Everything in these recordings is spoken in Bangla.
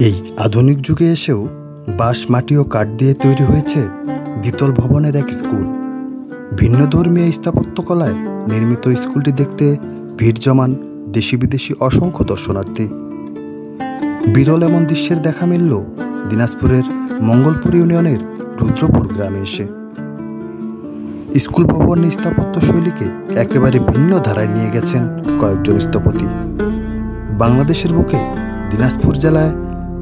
এই আধুনিক যুগে এসেও বাঁশ, মাটি ও কাঠ দিয়ে তৈরি হয়েছে দ্বিতল ভবনের এক স্কুল। ভিন্নধর্মীয় স্থাপত্যকলায় নির্মিত স্কুলটি দেখতে ভিড় জমান দেশি বিদেশি অসংখ্য দর্শনার্থী। বিরল এমন দৃশ্যের দেখা মিলল দিনাজপুরের মঙ্গলপুর ইউনিয়নের রুদ্রপুর গ্রামে এসে। স্কুল ভবনের স্থাপত্য শৈলীকে একেবারে ভিন্ন ধারায় নিয়ে গেছেন কয়েকজন স্থপতি। বাংলাদেশের বুকে দিনাজপুর জেলায়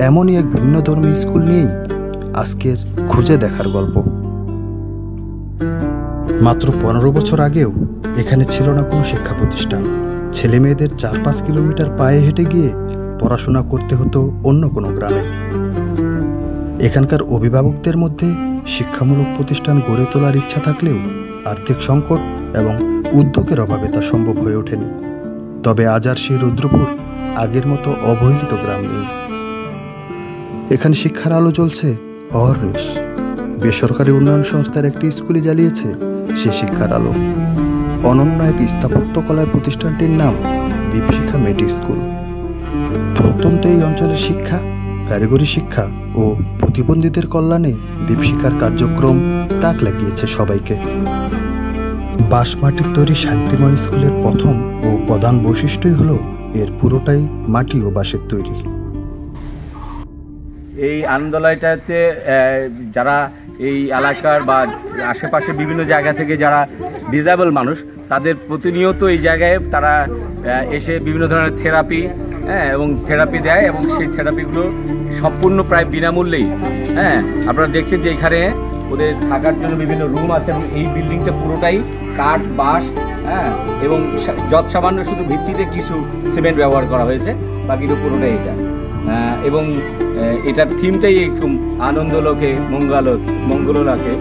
এমনই এক ভিন্নধর্মী স্কুল নিয়েই আজকের খুঁজে দেখার গল্প। মাত্র 15 বছর আগেও এখানে ছিল না কোনো শিক্ষা প্রতিষ্ঠান। ছেলে মেয়েদের 4-5 কিলোমিটার পায়ে হেঁটে গিয়ে পড়াশোনা করতে হতো অন্য কোনো গ্রামে। এখানকার অভিভাবকদের মধ্যে শিক্ষামূলক প্রতিষ্ঠান গড়ে তোলার ইচ্ছা থাকলেও আর্থিক সংকট এবং উদ্যোগের অভাবে তা সম্ভব হয়ে ওঠেনি। তবে আজ আর সেই রুদ্রপুর আগের মতো অবহেলিত গ্রাম নেই। এখানে শিক্ষার আলো জ্বলছে অহর্নিশ। বেসরকারি উন্নয়ন সংস্থার একটি স্কুলে জ্বালিয়েছে সেই শিক্ষার আলো। অনন্য এক স্থাপত্যকলার প্রতিষ্ঠানটির নাম দীপশিখা মেডি স্কুল। প্রত্যন্ত এই অঞ্চলের শিক্ষা, কারিগরি শিক্ষা ও প্রতিবন্ধীদের কল্যাণে দীপশিখার কার্যক্রম তাক লাগিয়েছে সবাইকে। বাঁশ মাটির তৈরি শান্তিময় স্কুলের প্রথম ও প্রধান বৈশিষ্ট্যই হলো এর পুরোটাই মাটি ও বাঁশের তৈরি। এই আনন্দলয়টাতে যারা এই এলাকার বা আশেপাশে বিভিন্ন জায়গা থেকে যারা ডিসেবল মানুষ, তাদের প্রতিনিয়ত এই জায়গায় তারা এসে বিভিন্ন ধরনের থেরাপি এবং থেরাপি দেয়, এবং সেই থেরাপিগুলো সম্পূর্ণ প্রায় বিনামূল্যেই। আপনারা দেখছেন যে এখানে ওদের থাকার জন্য বিভিন্ন রুম আছে, এবং এই বিল্ডিংটা পুরোটাই কাঠ, বাঁশ এবং যৎসামান্য শুধু ভিত্তিতে কিছু সিমেন্ট ব্যবহার করা হয়েছে, বাকিটা পুরোটাই এটা। এবং এটার থিমটাই এরকম আনন্দলোকে মঙ্গললোকে,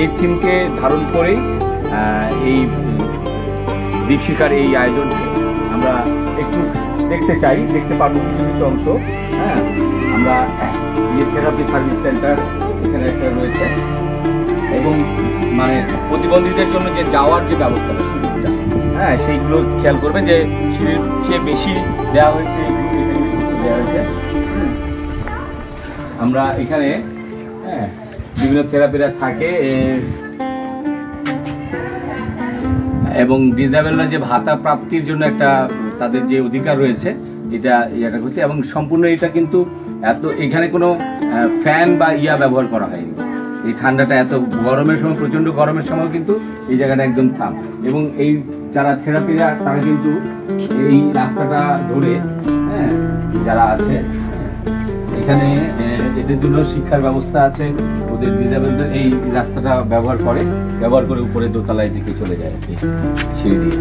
এই থিমকে ধারণ করেই এই দীপশিখার এই আয়োজনকে আমরা একটু দেখতে পারবো কিছু কিছু অংশ। আমরা থেরাপি সার্ভিস সেন্টার এখানে একটা রয়েছে, এবং মানে প্রতিবন্ধীদের জন্য যে যাওয়ার যে ব্যবস্থাটা, সুযোগটা, সেইগুলো খেয়াল করবেন যে সিঁড়ির চেয়ে বেশি দেওয়া হয়েছে। আমরা এখানে বিভিন্ন থেরাপিরা থাকে, এবং ডিসেবলরা যে ভাতা প্রাপ্তির জন্য একটা তাদের যে অধিকার রয়েছে এটা হচ্ছে, এবং সম্পূর্ণ এটা কিন্তু এখানে কোনো ফ্যান বা ব্যবহার করা হয়নি। এই ঠান্ডাটা এত গরমের সময়, প্রচণ্ড গরমের সময় কিন্তু এই জায়গাটা একদম থাম, এবং এই যারা থেরাপিরা তারা কিন্তু এই রাস্তাটা ধরে যারা আছে এখানে, এদের জন্য শিক্ষার ব্যবস্থা আছে। ওদের ডিসেবলদের এই রাস্তাটা ব্যবহার করে উপরে দোতলায় দিকে চলে যায় সিঁড়ি দিয়ে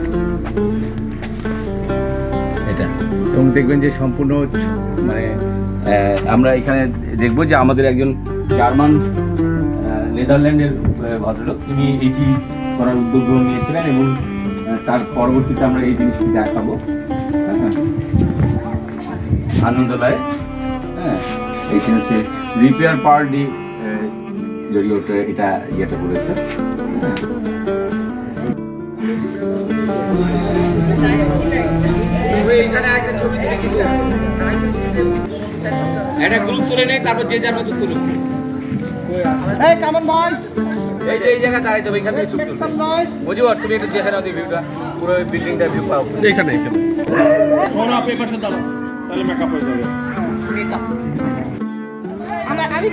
এটা। এবং দেখবেন যে সম্পূর্ণ মানে আমরা এখানে দেখবো যে আমাদের একজন জার্মান নেদারল্যান্ডের ভদ্রলোক, তিনি এটি করার উদ্যোগ গ্রহণ নিয়েছিলেন, এবং তার পরবর্তীতে আমরা এই জিনিসটি দেখাবো। আনন্দলয় এখানে হচ্ছে রিপেয়ার পার ডি জড়িয়ে এটা ইয়েটা করেছে। এখানে একটা ছবি তুলে কিছু একটা গ্রুপ তুলে নেই, তারপর যে যার মতো তুলুক। এই জায়গা দাঁড়াই যাবে, এখান থেকে ছবি তুলবে। মজিবর, তুমি একটু দেখে নাও ভিউটা, পুরো বিল্ডিংটা ভিউ পাও। এখানে সোনা পেপার সাথে দাও, তাহলে মেকআপ হয়ে যাবে। আমি